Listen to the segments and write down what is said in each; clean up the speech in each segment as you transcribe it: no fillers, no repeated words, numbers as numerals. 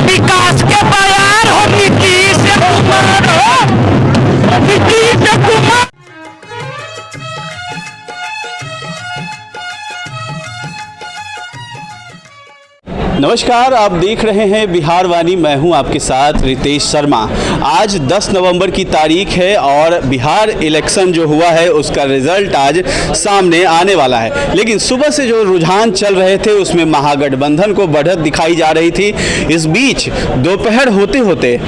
विकास के बयान हो नीतीश कुमार, हो नीतीश कुमार। नमस्कार, आप देख रहे हैं बिहार वाणी। मैं हूं आपके साथ रितेश शर्मा। आज 10 नवंबर की तारीख है और बिहार इलेक्शन जो हुआ है उसका रिजल्ट आज सामने आने वाला है। लेकिन सुबह से जो रुझान चल रहे थे उसमें महागठबंधन को बढ़त दिखाई जा रही थी। इस बीच दोपहर होते होते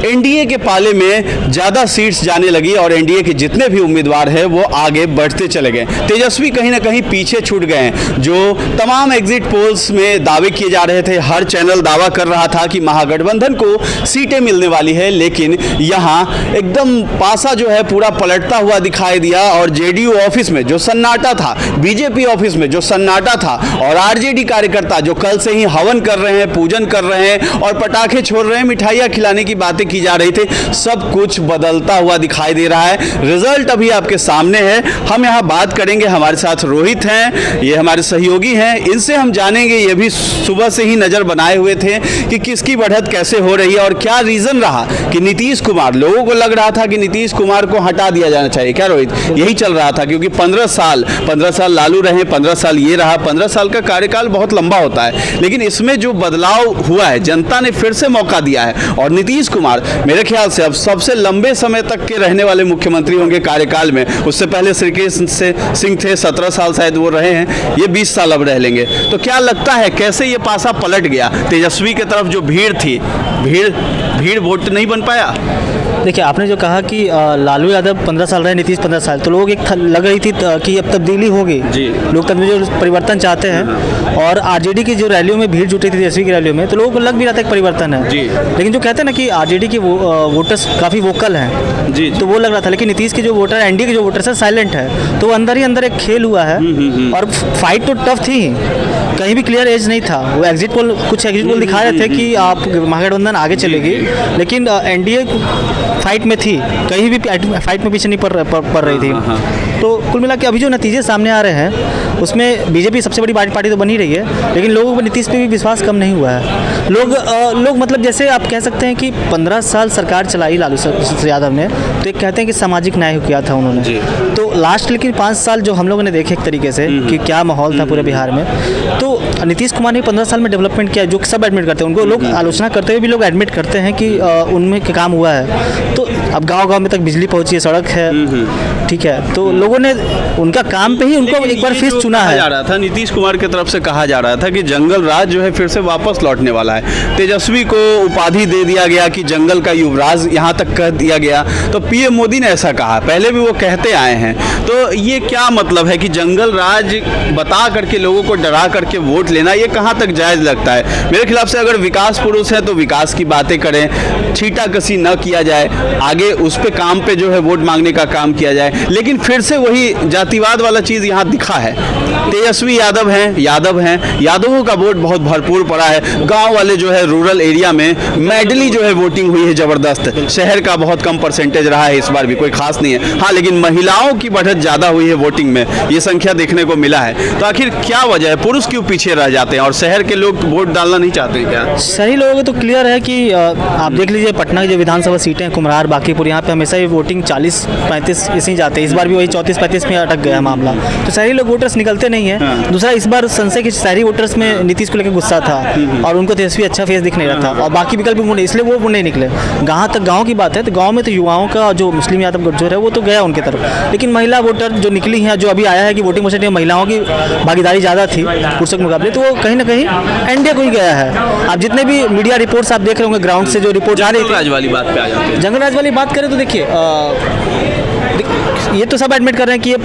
एनडीए के पाले में ज़्यादा सीट्स जाने लगी और एनडीए के जितने भी उम्मीदवार हैं वो आगे बढ़ते चले गए। तेजस्वी कहीं ना कहीं पीछे छूट गए हैं। जो तमाम एग्जिट पोल्स में दावे किए जा रहे थे, हर चैनल दावा कर रहा था कि महागठबंधन को सीटें मिलने वाली है, लेकिन यहाँ एकदम पासा जो है पूरा पलटता हुआ दिखाई दिया और जेडीयू ऑफिस में जो सन्नाटा था, बीजेपी ऑफिस में जो सन्नाटा था और आरजेडी कार्यकर्ता जो कल से ही हवन कर रहे हैं, पूजन कर रहे हैं और पटाखे छोड़ रहे हैं, मिठाइयाँ खिलाने की बातें की जा रही थी, सब कुछ बदलता हुआ दिखाई दे रहा है। रिजल्ट अभी आपके सामने है। हम यहाँ बात करेंगे, हमारे साथ रोहित हैं, ये हमारे सहयोगी हैं, इनसे हम जानेंगे। ये भी सुबह से ही नजर बनाए हुए थे कि किसकी बढ़त कैसे हो रही है और क्या रीजन रहा कि नीतीश कुमार, लोगों को लग रहा था कि नीतीश कुमार को हटा दिया जाना चाहिए। क्या रोहित, यही चल रहा था? क्योंकि 15 साल लालू रहे, 15 साल ये रहा। 15 साल का कार्यकाल बहुत लंबा होता है, लेकिन इसमें जो बदलाव हुआ है, जनता ने फिर से मौका दिया है और नीतीश कुमार मेरे ख्याल से अब सबसे लंबे समय तक के रहने वाले मुख्यमंत्री होंगे कार्यकाल में। उससे पहले श्री कृष्ण सिंह थे, 17 साल शायद वो रहे हैं, ये 20 साल अब रह लेंगे। तो क्या लगता है कैसे ये पासा पलट गया? तेजस्वी की तरफ जो भीड़ थी, भीड़ वोट नहीं बन पाया। देखिए, आपने जो कहा कि लालू यादव 15 साल रहे, नीतीश 15 साल, तो लोग एक लग रही थी कि अब तब्दीली होगी, लोग तब जो परिवर्तन चाहते हैं। और आरजेडी की जो रैलियों में भीड़ जुटी थी, तेजस्वी की रैलियों में, तो लोगों को लग भी रहा था एक परिवर्तन है। लेकिन जो कहते हैं ना कि आरजेडी के वोटर्स काफ़ी वोकल हैं, तो वो लग रहा था। लेकिन नीतीश के जो वोटर, एनडीए के जो वोटर्स है, साइलेंट है। तो अंदर ही अंदर एक खेल हुआ है और फाइट तो टफ थी, कहीं भी क्लियर एज नहीं था। वो कुछ एग्जिट पोल दिखा रहे थे कि आप महागठबंधन आगे चलेगी, लेकिन एनडीए फाइट में थी, कहीं भी फाइट में पीछे नहीं पड़ रही थी। तो कुल मिला के अभी जो नतीजे सामने आ रहे हैं उसमें बीजेपी सबसे बड़ी पार्टी तो बनी रही है, लेकिन लोगों को नीतीश पे भी विश्वास कम नहीं हुआ है। लोग मतलब जैसे आप कह सकते हैं कि 15 साल सरकार चलाई लालू यादव ने, तो एक कहते हैं कि सामाजिक न्याय किया था उन्होंने। तो लास्ट लेकिन 5 साल जो हम लोगों ने देखे एक तरीके से कि क्या माहौल था पूरे बिहार में, तो नीतीश कुमार ने 15 साल में डेवलपमेंट किया, जो सब एडमिट करते हैं। उनको लोग आलोचना करते हुए भी लोग एडमिट करते हैं कि उनमें क्या काम हुआ है। तो अब गांव-गांव में तक बिजली पहुंची है, सड़क है, ठीक है। तो लोगों ने उनका काम पे ही उनको एक बार फिर चुना है। जा रहा था नीतीश कुमार की तरफ से कहा जा रहा था कि जंगल राज जो है फिर से वापस लौटने वाला है। तेजस्वी को उपाधि दे दिया गया कि जंगल का युवराज, यहाँ तक कह दिया गया। तो पीएम मोदी ने ऐसा कहा, पहले भी वो कहते आए हैं। तो ये क्या मतलब है कि जंगल राज बता करके लोगों को डरा करके वोट लेना, ये कहाँ तक जायज़ लगता है? मेरे खिलाफ से अगर विकास पुरुष है तो विकास की बातें करें, छींटाकसी न किया जाए, आगे उस पे काम पे जो है वोट मांगने का काम किया जाए। लेकिन फिर से वही जातिवाद वाला चीज़ यहाँ दिखा है। तेजस्वी यादव हैं, यादवों का वोट बहुत भरपूर पड़ा है। गांव वाले जो है रूरल एरिया में मैडली जो है वोटिंग हुई है ज़बरदस्त। शहर का बहुत कम परसेंटेज रहा है, इस बार भी कोई खास नहीं है। हाँ, लेकिन महिलाओं की बढ़त ज़्यादा हुई है वोटिंग में, ये संख्या देखने को मिला है। तो आखिर क्या वजह है? पुरुष क्यों पीछे रह जाते हैं और शहर के लोग वोट डालना नहीं चाहते क्या? सही लोगों को तो क्लियर है कि आप देख लीजिए पटना की जो विधानसभा सीटें, कुम्हरार, बांकीपुर, यहाँ पे हमेशा ये वोटिंग 40-35 ऐसे ही जाते हैं। इस बार भी वही 34-35 में अटक गया मामला। तो शहरी लोग वोटर्स निकलते नहीं है। दूसरा, इस बार संशय कि शहरी वोटर्स में नीतीश को लेकर गुस्सा था और उनको तेजस्वी अच्छा फेस दिख नहीं रहा था और बाकी विकल्प भी इसलिए वो नहीं निकले। गाँव की बात है तो गाँव में तो युवाओं का जो मुस्लिम यादव गठजोड़ है वो तो गया उनके तरफ, लेकिन महिला वोटर जो निकली हैं, जो अभी आया है कि वोटिंग परसेंट में महिलाओं की भागीदारी ज़्यादा थी पुरुषों के मुकाबले, तो वो कहीं ना कहीं एनडीए को ही गया है। आप जितने भी मीडिया रिपोर्ट्स आप देख रहे होंगे, ग्राउंड से जो रिपोर्ट आ रही थी, जंगल राज वाली बात पे आ जाते हैं। जंगल राज वाली बात करें तो देखिए, ये तो सब एडमिट कर रहे हैं कि ये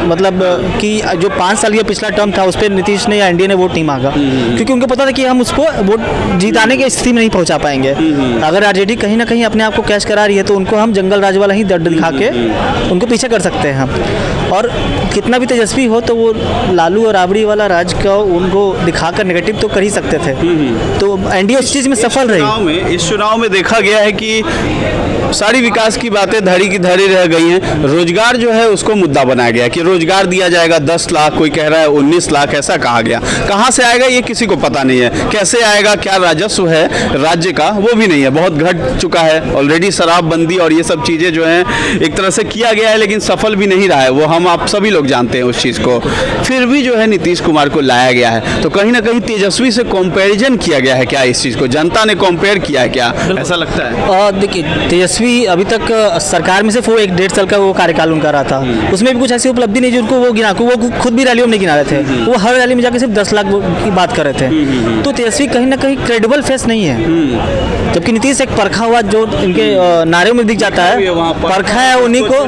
मतलब कि जो 5 साल का पिछला टर्म था उस पर नीतीश ने या एनडीए ने वोट नहीं मांगा, क्योंकि उनको पता था कि हम उसको वोट जीताने की स्थिति में नहीं पहुंचा पाएंगे। अगर आरजेडी कहीं ना कहीं अपने आप को कैश करा रही है तो उनको हम जंगल राज वाला ही दर्द दिखा के उनको पीछे कर सकते हैं। और कितना भी तेजस्वी हो तो वो लालू और राबड़ी वाला राज का उनको दिखाकर नेगेटिव तो कर ही सकते थे। तो एनडीए उस चीज़ में सफल रही। इस चुनाव में देखा गया है कि सारी विकास की बातें धरी की धरी रह गई हैं। रोजगार जो है उसको मुद्दा बनाया गया कि रोजगार दिया जाएगा 10 लाख, कोई कह रहा है 19 लाख, ऐसा कहा गया। कहाँ से आएगा ये किसी को पता नहीं है, कैसे आएगा, क्या राजस्व है राज्य का वो भी नहीं है, बहुत घट चुका है ऑलरेडी। शराबबंदी और ये सब चीज़ें जो हैं एक तरह से किया गया है लेकिन सफल भी नहीं रहा है, वो हम आप सभी लोग जानते हैं उस चीज़ को। फिर भी जो है नीतीश कुमार को लाया गया है, तो कहीं ना कहीं तेजस्वी से कंपैरिजन किया गया है क्या? इस चीज़ को जनता ने कंपेयर किया है क्या, ऐसा लगता है? देखिए, तेजस्वी अभी तक सरकार में सिर्फ वो 1-1.5 साल का वो कार्यकाल उनका रहा था, उसमें भी कुछ ऐसी उपलब्धि नहीं जिनको वो गिना, वो खुद भी रैलियों में नहीं गिना रहे थे, वो हर रैली में जाकर सिर्फ 10 लाख की बात कर रहे थे। तो तेजस्वी कहीं ना कहीं क्रेडिबल फेस नहीं है, जबकि नीतीश एक परखा हुआ जो इनके नारे में दिख जाता है, परखा है उन्हीं को।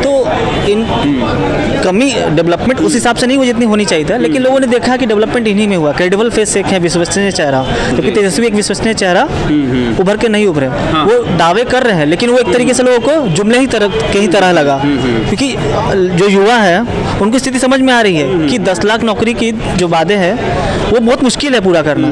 तो इन कमी डेवलपमेंट उस हिसाब से नहीं हुई जितनी होनी चाहिए था, लेकिन लोगों ने देखा कि डेवलपमेंट इन्हीं में हुआ। क्रेडिबल फेस एक है, विश्वसनीय चेहरा, जबकि तेजस्वी एक विश्वसनीय चेहरा उभर के नहीं उभरे। वो दावे कर रहे हैं लेकिन वो एक तरीके से लोगों को जुमले ही तरह लगा, क्योंकि जो युवा है उनकी स्थिति समझ में आ रही है कि 10 लाख नौकरी की जो वादे हैं वो बहुत मुश्किल है पूरा करना,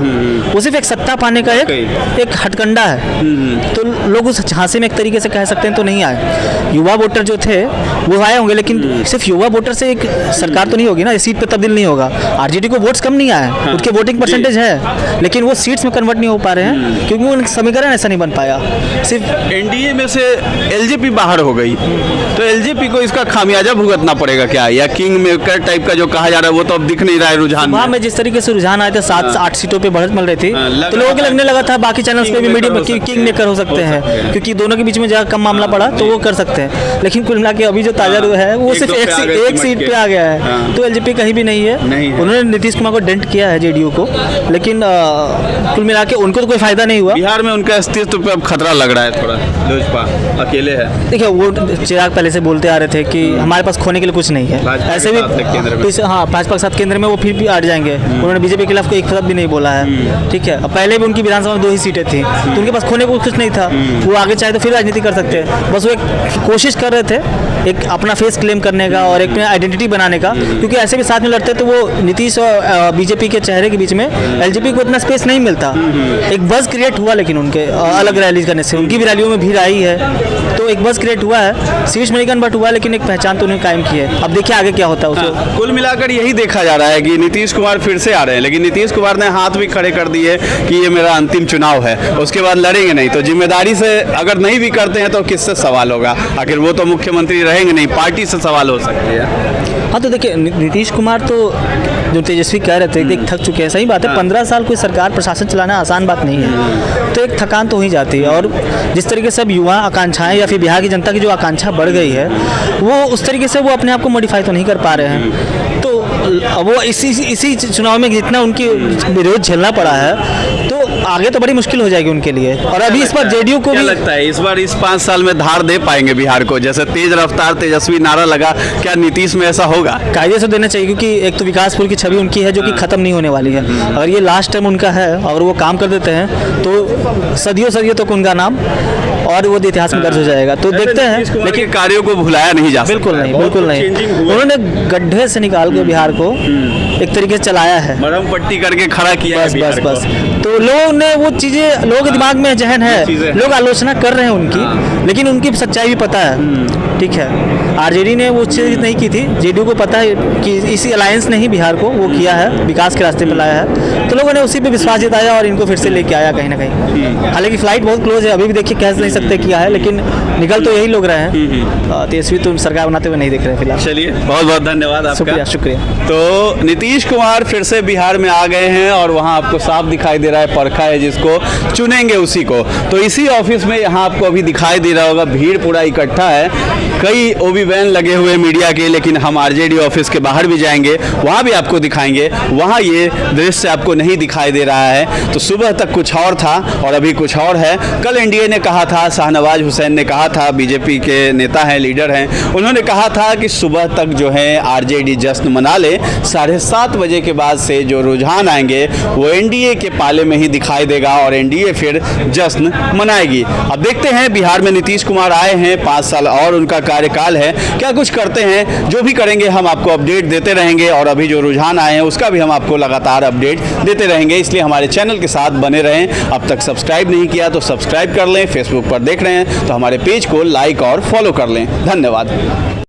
वो सिर्फ एक सत्ता पाने का एक हथकंडा है। तो लोग उस झांसे में एक तरीके से कह सकते हैं तो नहीं आए। युवा वोटर जो थे वो आए होंगे, लेकिन सिर्फ युवा वोटर से एक सरकार तो नहीं होगी ना, सीट पे तब्दील नहीं होगा। आरजेडी को वोट्स कम नहीं आए, उनके वोटिंग परसेंटेज है लेकिन वो सीट्स में कन्वर्ट नहीं हो पा रहे हैं क्योंकि वो समीकरण ऐसा नहीं बन पाया। सिर्फ एनडीए में से एलजेपी बाहर हो गई, तो एलजेपी को इसका खामियाजा भुगतना पड़ेगा क्या? या किंग मेकर टाइप का जो कहा जा रहा है वो तो अब दिख नहीं रहा है रुझान में जिस तरीके से रुझान आए थे 7-8 सीटों पे बढ़त मिल रही थी, तो लोगों को लगने लगा था बाकी चैनल्स पे भी मीडिया में किंग मेकर हो सकते हैं, क्योंकि दोनों के बीच में जहाँ कम मामला पड़ा तो वो कर सकते हैं। लेकिन कुल मिला के अभी जो ताजा है वो सिर्फ एक सीट पे आ गया है, तो एलजेपी कहीं भी नहीं है। उन्होंने नीतीश कुमार को डेंट किया है जेडीयू को, लेकिन कुल मिला के उनको तो कोई फायदा नहीं हुआ। बिहार में उनका अस्तित्व पे अब खतरा लग रहा है थोड़ा, लोजपा अकेले है। देखिए, वो चिराग पहले से बोलते आ रहे थे कि हमारे पास खोने के लिए कुछ नहीं है, ऐसे भी हाँ भाजपा के साथ केंद्र में वो फिर भी अट जाएंगे। उन्होंने बीजेपी के खिलाफ कोई एक शब्द भी नहीं बोला है, ठीक है। पहले भी उनकी विधानसभा में 2 ही सीटें थी, तो उनके पास खोने को कुछ नहीं था, वो आगे चाहे तो फिर राजनीति कर सकते हैं। बस वो एक कोशिश कर रहे थे एक अपना फेस क्लेम करने का और एक आइडेंटिटी बनाने का, क्योंकि ऐसे भी साथ में लड़ते तो वो नीतीश और बीजेपी के चेहरे के बीच में एलजेपी को इतना स्पेस नहीं मिलता। एक बज़ क्रिएट हुआ लेकिन उनके अलग रैली करने से, उनकी भी रैलियों में भीड़ आई है, तो एक बज़ क्रिएट हुआ है, सीट्स में कन्वर्ट हुआ, लेकिन एक पहचान तो उन्होंने कायम की है। अब देखिए आगे क्या होता है उसको। कुल मिलाकर यही देखा जा रहा है कि नीतीश कुमार फिर से आ रहे हैं, लेकिन नीतीश कुमार ने हाथ भी खड़े कर दिए कि ये मेरा अंतिम चुनाव है, उसके बाद लड़ेंगे नहीं। तो जिम्मेदारी से अगर नहीं भी करते हैं तो किससे सवाल होगा? आखिर वो तो मुख्यमंत्री रहेंगे नहीं, पार्टी से सवाल हो सकती है। हाँ, तो देखिए नीतीश कुमार तो जो तेजस्वी कह रहे थे देख थक चुके हैं, सही बात है। 15 साल कोई सरकार प्रशासन चलाना आसान बात नहीं है, तो एक थकान तो हो ही जाती है। और जिस तरीके से अब युवा आकांक्षाएं या फिर बिहार की जनता की जो आकांक्षा बढ़ गई है, वो उस तरीके से वो अपने आप को मॉडिफाई तो नहीं कर पा रहे हैं। तो वो इसी चुनाव में जितना उनकी विरोध झेलना पड़ा है, तो आगे तो बड़ी मुश्किल हो जाएगी उनके लिए। और अभी इस बार जेडीयू को भी लगता है इस बार इस 5 साल में धार दे पाएंगे बिहार को? जैसे तेज रफ्तार तेजस्वी नारा लगा, क्या नीतीश में ऐसा होगा? कायदे से देना चाहिए, क्योंकि एक तो विकासपुर की छवि उनकी है जो कि खत्म नहीं होने वाली है। अगर ये लास्ट टाइम उनका है और वो काम कर देते हैं तो सदियों तक उनका नाम और वो इतिहास में दर्ज हो जाएगा। तो देखते हैं, लेकिन कार्यों को भुलाया नहीं जा सकता। बिल्कुल नहीं। उन्होंने गड्ढे से निकाल के बिहार को एक तरीके से चलाया है, मरहम पट्टी करके खड़ा किया है बस। तो लोगों ने वो चीजें, लोगों के दिमाग में जहन है, लोग आलोचना कर रहे हैं उनकी, लेकिन उनकी सच्चाई भी पता है, ठीक है। आरजेडी ने वो चीज़ नहीं की थी, जेडीयू को पता है कि इसी अलायंस ने ही बिहार को वो किया है, विकास के रास्ते पर लाया है, तो लोगों ने उसी पे विश्वास जताया और इनको फिर से लेके आया कहीं ना कहीं। हालांकि फ्लाइट बहुत क्लोज है, अभी भी देखिए कह नहीं सकते क्या है, लेकिन निकल तो यही लोग रहे हैं। तेजस्वी तो सरकार बनाते हुए नहीं दिख रहे फिलहाल। चलिए, बहुत बहुत धन्यवाद आपका। शुक्रिया। तो नीतीश कुमार फिर से बिहार में आ गए हैं और वहाँ आपको साफ दिखाई दे रहा है, परखा है जिसको चुनेंगे उसी को। तो इसी ऑफिस में यहाँ आपको अभी दिखाई दे रहा होगा, भीड़ पूरा इकट्ठा है, कई ओबी वैन लगे हुए मीडिया के, लेकिन हम आरजेडी ऑफिस के बाहर भी जाएंगे, वहाँ भी आपको दिखाएंगे, वहाँ ये दृश्य आपको नहीं दिखाई दे रहा है। तो सुबह तक कुछ और था और अभी कुछ और है। कल एनडीए ने कहा था, शाहनवाज हुसैन ने कहा था, बीजेपी के नेता हैं, लीडर हैं, उन्होंने कहा था कि सुबह तक जो है आरजेडी जश्न मना ले, 7:30 बजे के बाद से जो रुझान आएंगे वो एनडीए के पाले में ही दिखाई देगा और एनडीए फिर जश्न मनाएगी। अब देखते हैं, बिहार में नीतीश कुमार आए हैं, 5 साल और उनका कार्यकाल है, क्या कुछ करते हैं। जो भी करेंगे हम आपको अपडेट देते रहेंगे और अभी जो रुझान आए हैं उसका भी हम आपको लगातार अपडेट देते रहेंगे, इसलिए हमारे चैनल के साथ बने रहें। अब तक सब्सक्राइब नहीं किया तो सब्सक्राइब कर लें, फेसबुक पर देख रहे हैं तो हमारे पेज को लाइक और फॉलो कर लें। धन्यवाद।